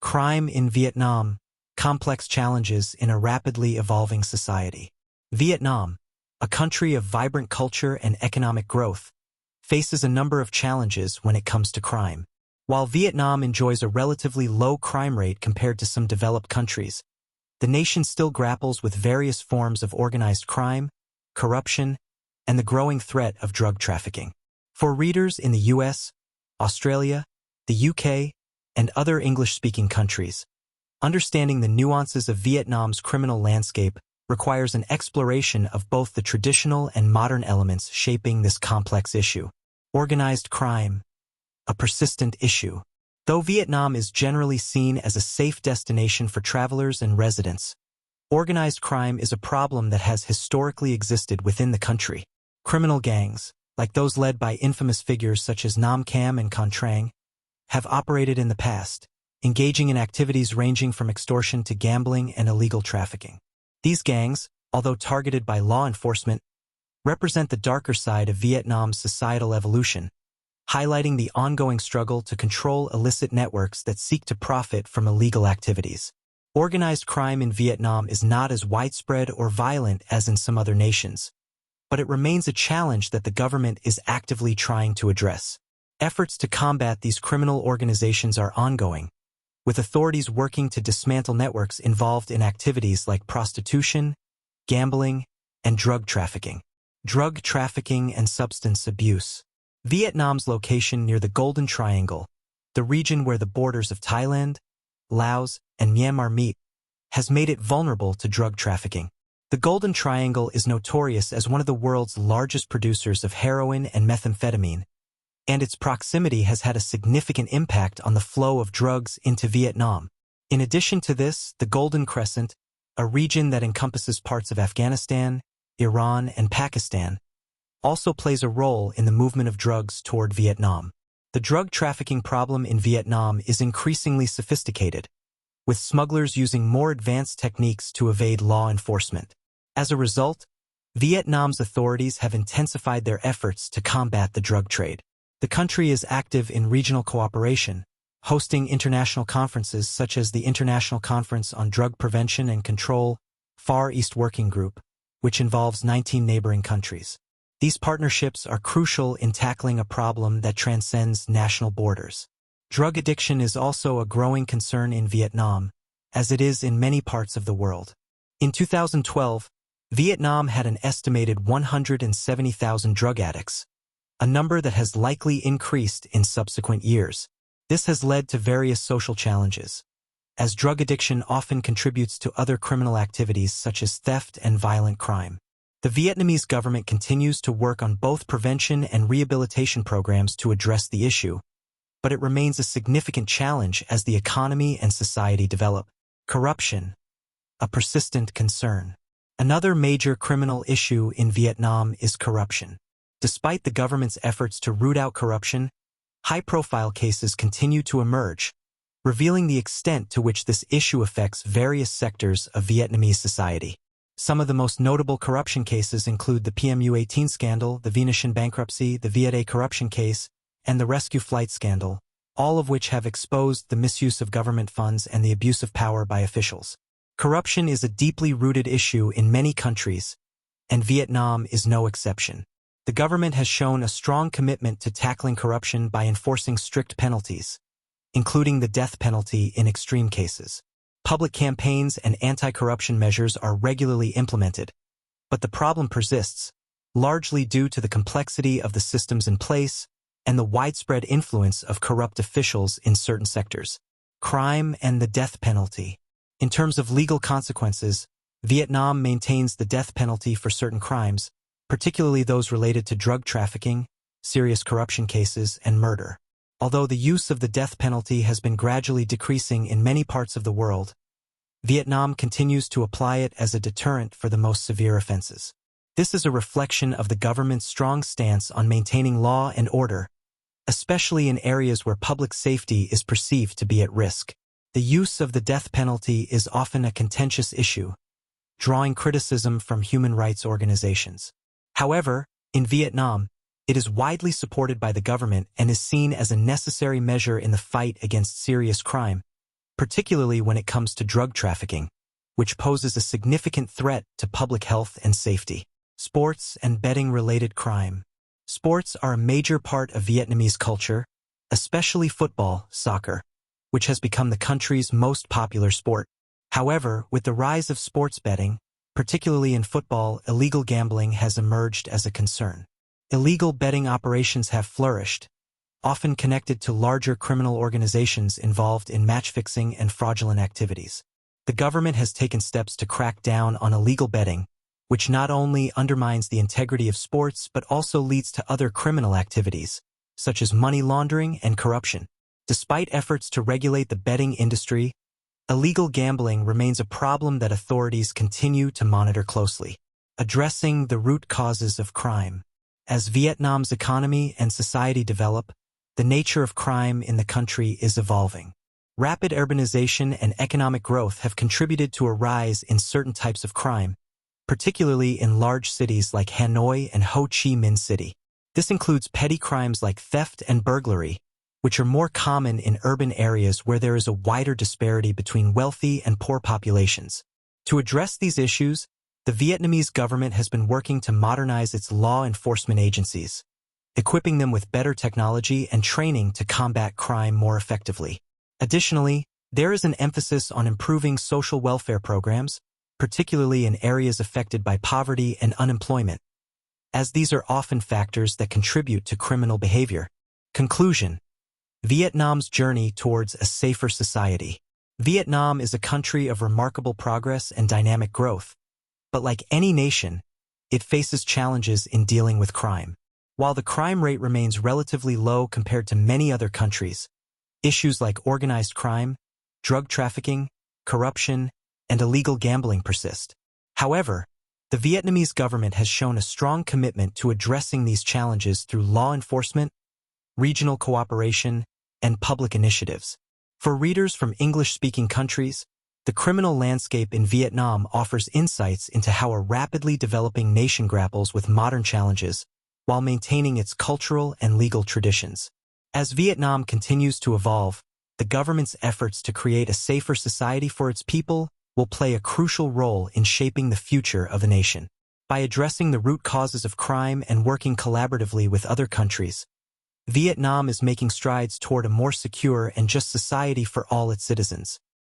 Crime in Vietnam, complex challenges in a rapidly evolving society. Vietnam, a country of vibrant culture and economic growth, faces a number of challenges when it comes to crime. While Vietnam enjoys a relatively low crime rate compared to some developed countries, the nation still grapples with various forms of organized crime, corruption, and the growing threat of drug trafficking. For readers in the US, Australia, the UK, and other English-speaking countries, understanding the nuances of Vietnam's criminal landscape requires an exploration of both the traditional and modern elements shaping this complex issue. Organized crime, a persistent issue. Though Vietnam is generally seen as a safe destination for travelers and residents, organized crime is a problem that has historically existed within the country. Criminal gangs, like those led by infamous figures such as Nam Cam and Con Trang, have operated in the past, engaging in activities ranging from extortion to gambling and illegal trafficking. These gangs, although targeted by law enforcement, represent the darker side of Vietnam's societal evolution, highlighting the ongoing struggle to control illicit networks that seek to profit from illegal activities. Organized crime in Vietnam is not as widespread or violent as in some other nations, but it remains a challenge that the government is actively trying to address. Efforts to combat these criminal organizations are ongoing, with authorities working to dismantle networks involved in activities like prostitution, gambling, and drug trafficking. Drug trafficking and substance abuse. Vietnam's location near the Golden Triangle, the region where the borders of Thailand, Laos, and Myanmar meet, has made it vulnerable to drug trafficking. The Golden Triangle is notorious as one of the world's largest producers of heroin and methamphetamine, and its proximity has had a significant impact on the flow of drugs into Vietnam. In addition to this, the Golden Crescent, a region that encompasses parts of Afghanistan, Iran, and Pakistan, also plays a role in the movement of drugs toward Vietnam. The drug trafficking problem in Vietnam is increasingly sophisticated, with smugglers using more advanced techniques to evade law enforcement. As a result, Vietnam's authorities have intensified their efforts to combat the drug trade. The country is active in regional cooperation, hosting international conferences such as the International Conference on Drug Prevention and Control, Far East Working Group, which involves 19 neighboring countries. These partnerships are crucial in tackling a problem that transcends national borders. Drug addiction is also a growing concern in Vietnam, as it is in many parts of the world. In 2012, Vietnam had an estimated 170,000 drug addicts, a number that has likely increased in subsequent years. This has led to various social challenges, as drug addiction often contributes to other criminal activities such as theft and violent crime. The Vietnamese government continues to work on both prevention and rehabilitation programs to address the issue, but it remains a significant challenge as the economy and society develop. Corruption, a persistent concern. Another major criminal issue in Vietnam is corruption. Despite the government's efforts to root out corruption, high-profile cases continue to emerge, revealing the extent to which this issue affects various sectors of Vietnamese society. Some of the most notable corruption cases include the PMU-18 scandal, the Venetian bankruptcy, the Viet A corruption case, and the rescue flight scandal, all of which have exposed the misuse of government funds and the abuse of power by officials. Corruption is a deeply rooted issue in many countries, and Vietnam is no exception. The government has shown a strong commitment to tackling corruption by enforcing strict penalties, including the death penalty in extreme cases. Public campaigns and anti-corruption measures are regularly implemented, but the problem persists, largely due to the complexity of the systems in place and the widespread influence of corrupt officials in certain sectors. Crime and the death penalty. In terms of legal consequences, Vietnam maintains the death penalty for certain crimes, particularly those related to drug trafficking, serious corruption cases, and murder. Although the use of the death penalty has been gradually decreasing in many parts of the world, Vietnam continues to apply it as a deterrent for the most severe offenses. This is a reflection of the government's strong stance on maintaining law and order, especially in areas where public safety is perceived to be at risk. The use of the death penalty is often a contentious issue, drawing criticism from human rights organizations. However, in Vietnam, it is widely supported by the government and is seen as a necessary measure in the fight against serious crime, particularly when it comes to drug trafficking, which poses a significant threat to public health and safety. Sports and betting-related crime. Sports are a major part of Vietnamese culture, especially football, soccer, which has become the country's most popular sport. However, with the rise of sports betting, particularly in football, illegal gambling has emerged as a concern. Illegal betting operations have flourished, often connected to larger criminal organizations involved in match-fixing and fraudulent activities. The government has taken steps to crack down on illegal betting, which not only undermines the integrity of sports but also leads to other criminal activities, such as money laundering and corruption. Despite efforts to regulate the betting industry, illegal gambling remains a problem that authorities continue to monitor closely. Addressing the root causes of crime. As Vietnam's economy and society develop, the nature of crime in the country is evolving. Rapid urbanization and economic growth have contributed to a rise in certain types of crime, particularly in large cities like Hanoi and Ho Chi Minh City. This includes petty crimes like theft and burglary, which are more common in urban areas where there is a wider disparity between wealthy and poor populations. To address these issues, the Vietnamese government has been working to modernize its law enforcement agencies, equipping them with better technology and training to combat crime more effectively. Additionally, there is an emphasis on improving social welfare programs, particularly in areas affected by poverty and unemployment, as these are often factors that contribute to criminal behavior. Conclusion. Vietnam's journey towards a safer society. Vietnam is a country of remarkable progress and dynamic growth, but like any nation, it faces challenges in dealing with crime. While the crime rate remains relatively low compared to many other countries, issues like organized crime, drug trafficking, corruption, and illegal gambling persist. However, the Vietnamese government has shown a strong commitment to addressing these challenges through law enforcement, regional cooperation, and public initiatives. For readers from English-speaking countries, the criminal landscape in Vietnam offers insights into how a rapidly developing nation grapples with modern challenges while maintaining its cultural and legal traditions. As Vietnam continues to evolve, the government's efforts to create a safer society for its people will play a crucial role in shaping the future of the nation. By addressing the root causes of crime and working collaboratively with other countries, Vietnam is making strides toward a more secure and just society for all its citizens.